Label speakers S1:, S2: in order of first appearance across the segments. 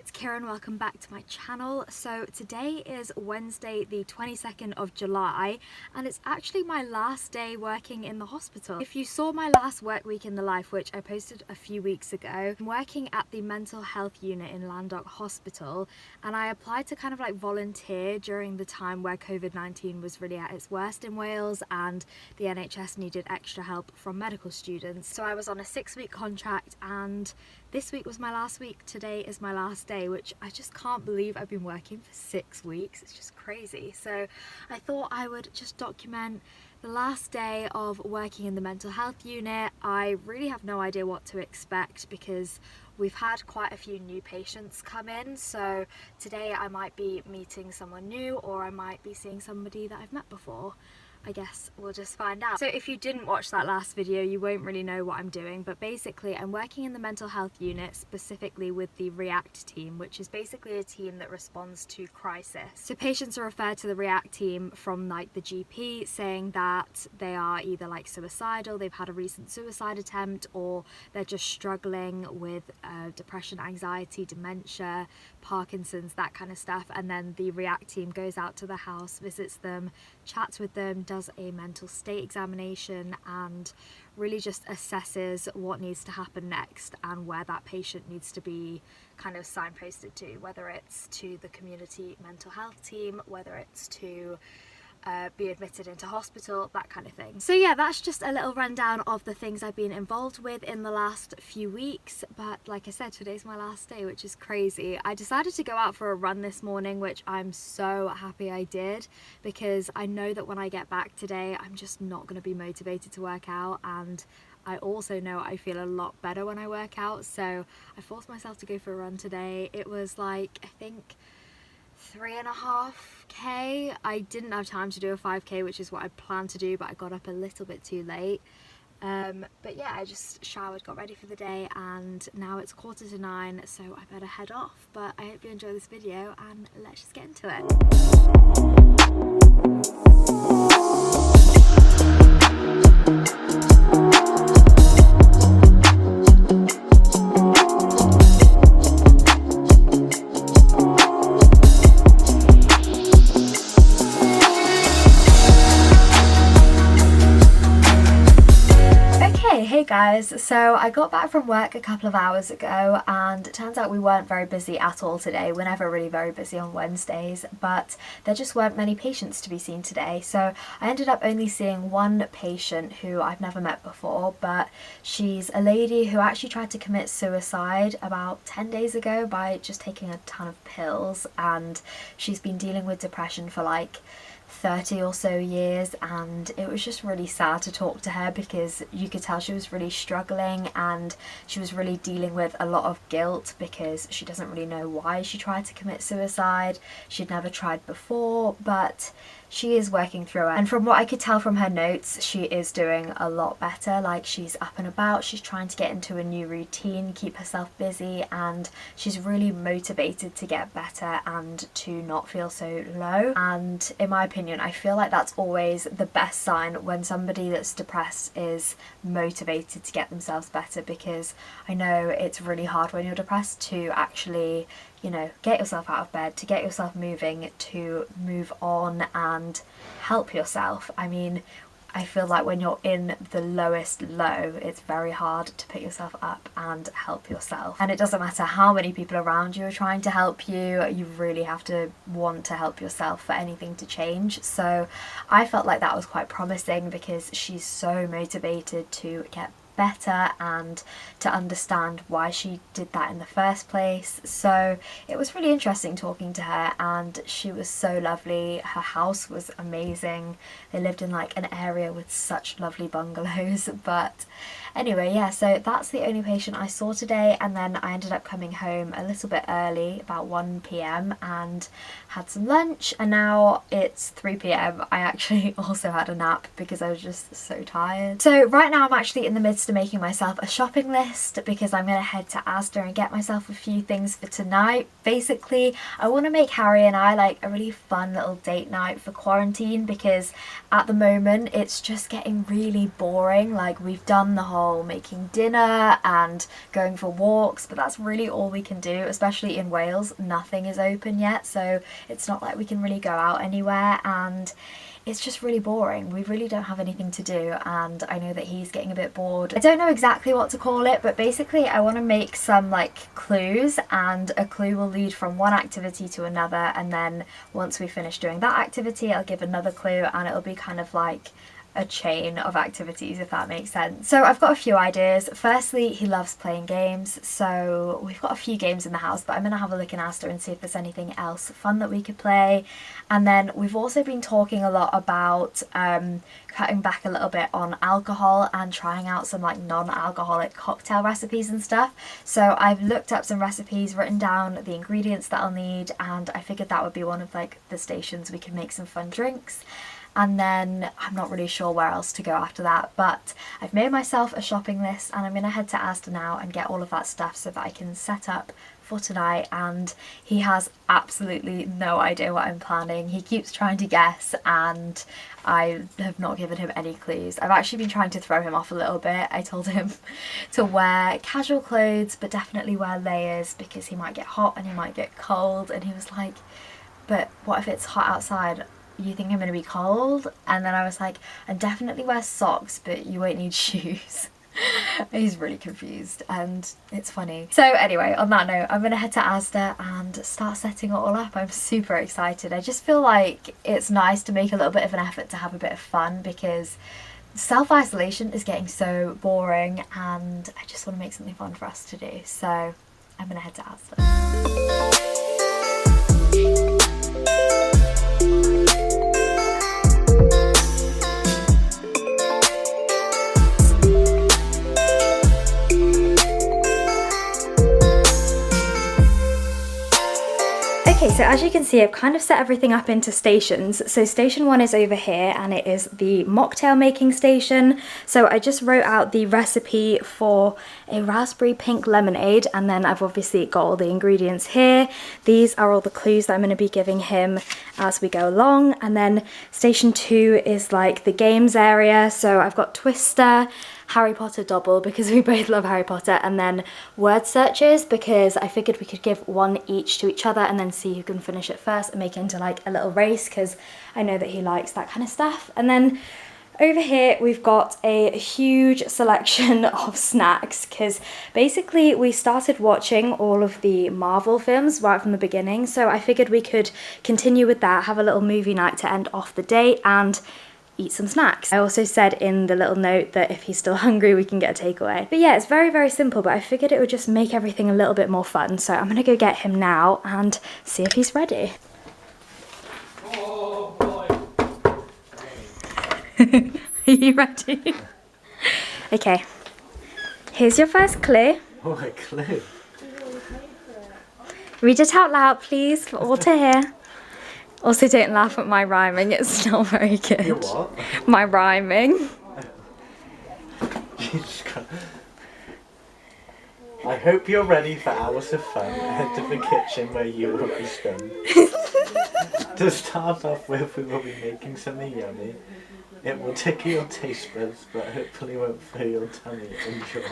S1: it's Kieran, welcome back to my channel. So today is Wednesday the 22nd of July and it's actually my last day working in the hospital. If you saw my last work week in the life, which I posted a few weeks ago, I'm working at the mental health unit in Llandough Hospital, and I applied to kind of like volunteer during the time where COVID-19 was really at its worst in Wales and the NHS needed extra help from medical students. So I was on a 6-week contract and this week was my last week. Today is my last day, which I just can't believe I've been working for 6 weeks. It's just crazy. So I thought I would just document the last day of working in the mental health unit. I really have no idea what to expect because we've had quite a few new patients come in. So today I might be meeting someone new or I might be seeing somebody that I've met before. I guess we'll just find out. So if you didn't watch that last video, you won't really know what I'm doing, but basically I'm working in the mental health unit, specifically with the REACT team, which is basically a team that responds to crisis. So patients are referred to the REACT team from like the GP saying that they are either like suicidal, they've had a recent suicide attempt, or they're just struggling with depression, anxiety, dementia, Parkinson's, that kind of stuff. And then the REACT team goes out to the house, visits them, chats with them, does a mental state examination and really just assesses what needs to happen next and where that patient needs to be kind of signposted to, whether it's to the community mental health team, whether it's to be admitted into hospital, that kind of thing. So yeah, that's just a little rundown of the things I've been involved with in the last few weeks, but like I said, today's my last day, which is crazy. I decided to go out for a run this morning, which I'm so happy I did, because I know that when I get back today I'm just not going to be motivated to work out, and I also know I feel a lot better when I work out, so I forced myself to go for a run today. It was like, I think 3.5k. I didn't have time to do a 5k, which is what I planned to do, but I got up a little bit too late. But yeah, I just showered, got ready for the day, and now it's 8:45, so I better head off. But I hope you enjoy this video and let's just get into it. Hey guys, so I got back from work a couple of hours ago and it turns out we weren't very busy at all today. We're never really very busy on Wednesdays, but there just weren't many patients to be seen today. So I ended up only seeing one patient who I've never met before, but she's a lady who actually tried to commit suicide about 10 days ago by just taking a ton of pills, and she's been dealing with depression for like 30 or so years, and it was just really sad to talk to her because you could tell she was really struggling and she was really dealing with a lot of guilt because she doesn't really know why she tried to commit suicide. She'd never tried before, but she is working through it, and from what I could tell from her notes, she is doing a lot better. Like, she's up and about, she's trying to get into a new routine, keep herself busy, and she's really motivated to get better and to not feel so low. And in my opinion, I feel like that's always the best sign when somebody that's depressed is motivated to get themselves better, because I know it's really hard when you're depressed to actually, you know, get yourself out of bed, to get yourself moving, to move on and help yourself. I mean, I feel like when you're in the lowest low, it's very hard to pick yourself up and help yourself. And it doesn't matter how many people around you are trying to help you, you really have to want to help yourself for anything to change. So I felt like that was quite promising because she's so motivated to get better and to understand why she did that in the first place. So it was really interesting talking to her, and she was so lovely. Her house was amazing. They lived in like an area with such lovely bungalows. But anyway, yeah, so that's the only patient I saw today, and then I ended up coming home a little bit early, about 1 p.m, and had some lunch, and now it's 3 p.m. I actually also had a nap because I was just so tired. So right now I'm actually in the midst midst of making myself a shopping list because I'm going to head to Asda and get myself a few things for tonight. Basically, I want to make Harry and I like a really fun little date night for quarantine, because at the moment it's just getting really boring. Like, we've done the whole making dinner and going for walks, but that's really all we can do, especially in Wales. Nothing is open yet, so it's not like we can really go out anywhere, and it's just really boring. We really don't have anything to do, and I know that he's getting a bit bored. I don't know exactly what to call it, but basically I want to make some like clues, and a clue will lead from one activity to another, and then once we finish doing that activity I'll give another clue, and it'll be kind of like a chain of activities, if that makes sense. So I've got a few ideas. Firstly, he loves playing games, so we've got a few games in the house, but I'm gonna have a look in Asda and see if there's anything else fun that we could play. And then we've also been talking a lot about cutting back a little bit on alcohol and trying out some like non-alcoholic cocktail recipes and stuff. So I've looked up some recipes, written down the ingredients that I'll need, and I figured that would be one of like the stations we could make some fun drinks. And then I'm not really sure where else to go after that, but I've made myself a shopping list and I'm going to head to Asda now and get all of that stuff so that I can set up for tonight. And he has absolutely no idea what I'm planning. He keeps trying to guess and I have not given him any clues. I've actually been trying to throw him off a little bit. I told him to wear casual clothes but definitely wear layers because he might get hot and he might get cold, and he was like, but what if it's hot outside? You think I'm going to be cold? And then I was like, and definitely wear socks, but you won't need shoes. He's really confused and it's funny. So anyway, on that note, I'm going to head to Asda and start setting it all up. I'm super excited. I just feel like it's nice to make a little bit of an effort to have a bit of fun, because self-isolation is getting so boring and I just want to make something fun for us to do. So I'm going to head to Asda. Okay, so as you can see, I've kind of set everything up into stations. So station 1 is over here and it is the mocktail making station. So I just wrote out the recipe for a raspberry pink lemonade, and then I've obviously got all the ingredients here. These are all the clues that I'm going to be giving him as we go along. And then station 2 is like the games area. So I've got Twister, Harry Potter double because we both love Harry Potter, and then word searches because I figured we could give one each to each other and then see who can finish it first and make it into like a little race, because I know that he likes that kind of stuff. And then over here we've got a huge selection of snacks because basically we started watching all of the Marvel films right from the beginning, so I figured we could continue with that, have a little movie night to end off the day and eat some snacks. I also said in the little note that if he's still hungry we can get a takeaway. But yeah, it's very, very simple, but I figured it would just make everything a little bit more fun. So I'm gonna go get him now and see if he's ready.
S2: Oh boy.
S1: Are you ready? Okay, here's your first clue.
S2: Oh, a clue.
S1: Read it out loud please for all to hear. Also, don't laugh at my rhyming, it's not very good.
S2: Your what?
S1: My rhyming.
S2: I hope you're ready for hours of fun. Head to the kitchen where you will be stunned. To start off with, we will be making something yummy. It will tickle your taste buds, but hopefully won't fill your tummy. Enjoy.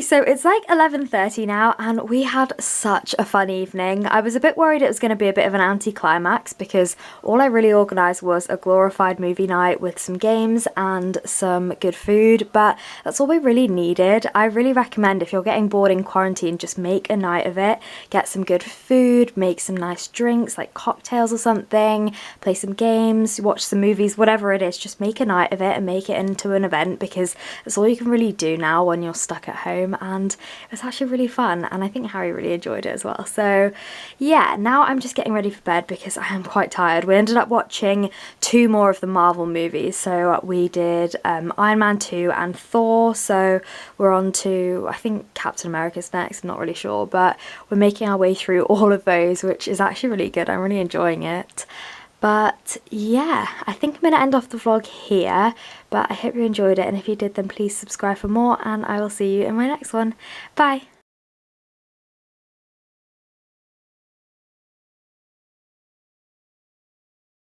S1: So it's like 11:30 now and we had such a fun evening. I was a bit worried it was going to be a bit of an anticlimax because all I really organised was a glorified movie night with some games and some good food, but that's all we really needed. I really recommend if you're getting bored in quarantine, just make a night of it. Get some good food, make some nice drinks like cocktails or something, play some games, watch some movies, whatever it is, just make a night of it and make it into an event because that's all you can really do now when you're stuck at home. and it was actually really fun, and I think Harry really enjoyed it as well. So yeah, now I'm just getting ready for bed because I am quite tired. We ended up watching 2 more of the Marvel movies, so we did Iron Man 2 and Thor, so we're on to, I think Captain America's next, I'm not really sure, but we're making our way through all of those, which is actually really good. I'm really enjoying it. But yeah, I think I'm going to end off the vlog here, but I hope you enjoyed it, and if you did then please subscribe for more, and I will see you in my next one. Bye!